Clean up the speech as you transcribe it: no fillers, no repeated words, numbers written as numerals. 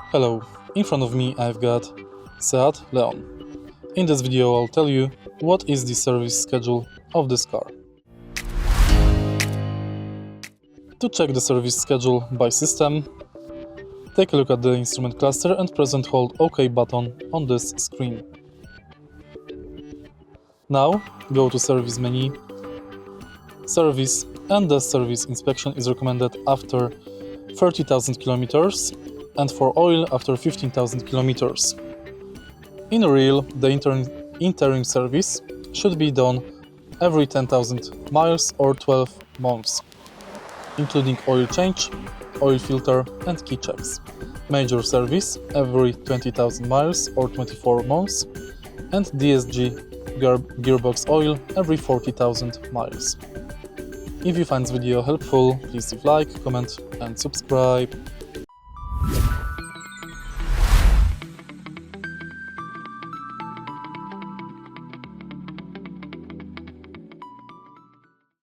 Hello, in front of me I've got Seat Leon. In this video I'll tell you what is the service schedule of this car. To check the service schedule by system, take a look at the instrument cluster and press and hold OK button on this screen. Now go to service menu, service, and the service inspection is recommended after 30,000 kilometers and for oil after 15,000 kilometers. In real, the interim service should be done every 10,000 miles or 12 months, including oil change, oil filter and key checks. Major service every 20,000 miles or 24 months, and DSG gearbox oil every 40,000 miles. If you find this video helpful, please leave like, comment and subscribe.